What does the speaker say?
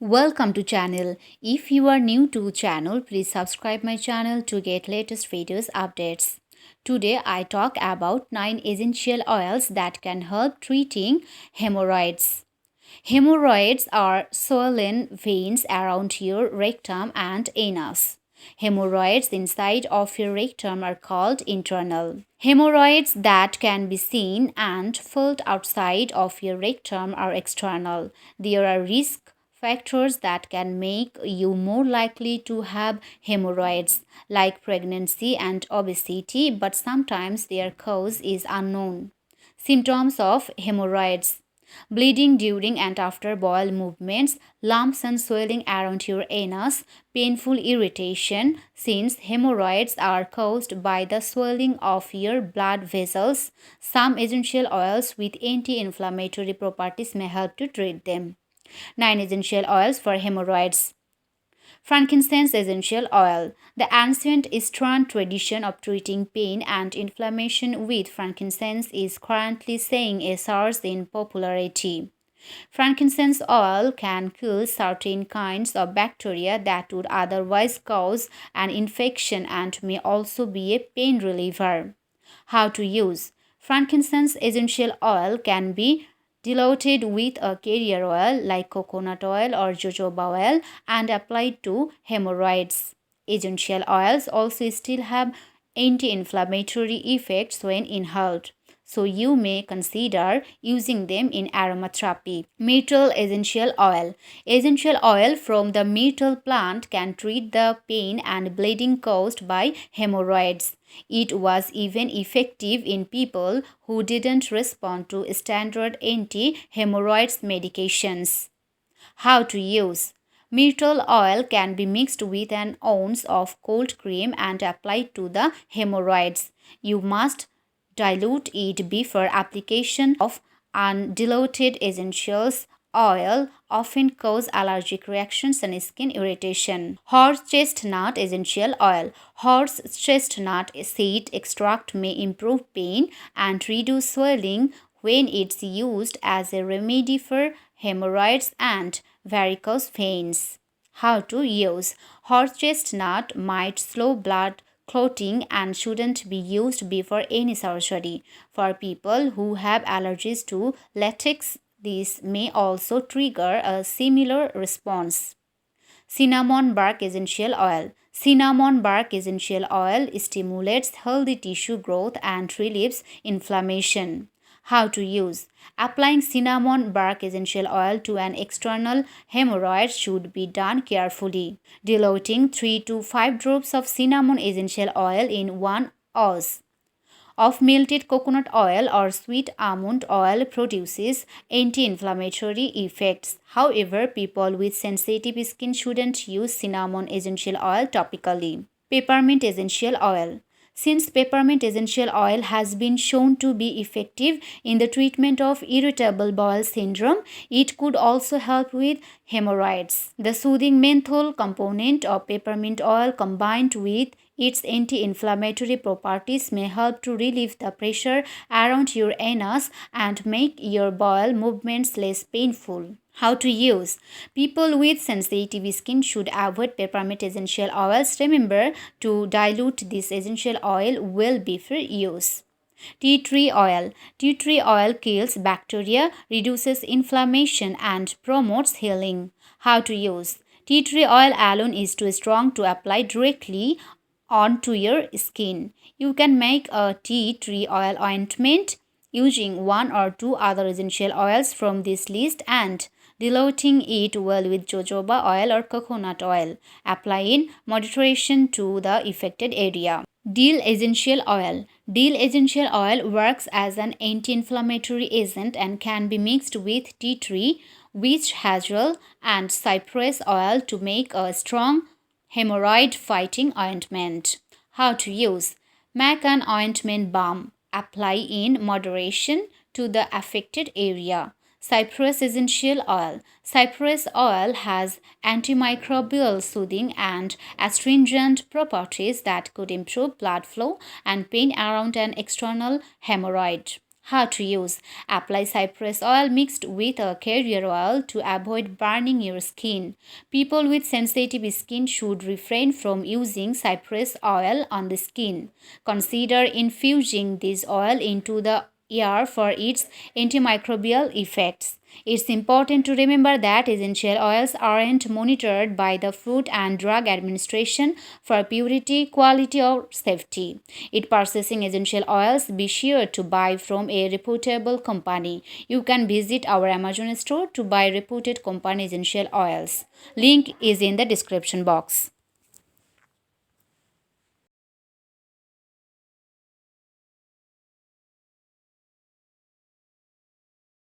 Welcome to channel. If you are new to channel, please subscribe my channel to get latest videos updates. Today I talk about 9 essential oils that can help treating hemorrhoids. Hemorrhoids are swollen veins around your rectum and anus. Hemorrhoids inside of your rectum are called internal. Hemorrhoids that can be seen and felt outside of your rectum are external. There are risk factors that can make you more likely to have hemorrhoids, like pregnancy and obesity, but sometimes their cause is unknown. Symptoms of hemorrhoids: bleeding during and after bowel movements, lumps and swelling around your anus, painful irritation, since hemorrhoids are caused by the swelling of your blood vessels. Some essential oils with anti inflammatory properties may help to treat them. 9 essential oils for hemorrhoids. Frankincense essential oil. The ancient Eastern tradition of treating pain and inflammation with frankincense is currently seeing a surge in popularity. Frankincense oil can kill certain kinds of bacteria that would otherwise cause an infection and may also be a pain reliever. How to use: frankincense essential oil can be diluted with a carrier oil like coconut oil or jojoba oil and applied to hemorrhoids. Essential oils also still have anti-inflammatory effects when inhaled, so you may consider using them in aromatherapy. Myrtle essential oil. Essential oil from the myrtle plant can treat the pain and bleeding caused by hemorrhoids. It was even effective in people who didn't respond to standard anti-hemorrhoids medications. How to use: myrtle oil can be mixed with an ounce of cold cream and applied to the hemorrhoids. You must dilute it before application of undiluted essentials oil often cause allergic reactions and skin irritation. Horse chestnut essential oil. Horse chestnut seed extract may improve pain and reduce swelling when it's used as a remedy for hemorrhoids and varicose veins. How to use: horse chestnut might slow blood clotting and shouldn't be used before any surgery. For people who have allergies to latex, this may also trigger a similar response. Cinnamon bark essential oil. Cinnamon bark essential oil stimulates healthy tissue growth and relieves inflammation. How to use: applying cinnamon bark essential oil to an external hemorrhoid should be done carefully. Diluting 3 to 5 drops of cinnamon essential oil in 1 ounce of melted coconut oil or sweet almond oil produces anti-inflammatory effects. However, people with sensitive skin shouldn't use cinnamon essential oil topically. Peppermint essential oil. Since peppermint essential oil has been shown to be effective in the treatment of irritable bowel syndrome, it could also help with hemorrhoids. The soothing menthol component of peppermint oil combined with its anti-inflammatory properties may help to relieve the pressure around your anus and make your bowel movements less painful. How to use: people with sensitive skin should avoid peppermint essential oils. Remember to dilute this essential oil well before use. Tea tree oil. Tea tree oil kills bacteria, reduces inflammation, and promotes healing. How to use: tea tree oil alone is too strong to apply directly onto your skin. You can make a tea tree oil ointment using 1 or 2 other essential oils from this list and diluting it well with jojoba oil or coconut oil. Apply in moderation to the affected area. Dill essential oil. Dill essential oil works as an anti-inflammatory agent and can be mixed with tea tree, witch hazel, and cypress oil to make a strong hemorrhoid fighting ointment. How to use: make an ointment balm. Apply in moderation to the affected area. Cypress essential oil. Cypress oil has antimicrobial, soothing, and astringent properties that could improve blood flow and pain around an external hemorrhoid. How to use: apply cypress oil mixed with a carrier oil to avoid burning your skin. People with sensitive skin should refrain from using cypress oil on the skin. Consider infusing this oil into the air for its antimicrobial effects. It's important to remember that essential oils aren't monitored by the Food and Drug Administration for purity, quality, or safety. In purchasing essential oils, be sure to buy from a reputable company. You can visit our Amazon store to buy reputed company essential oils. Link is in the description box.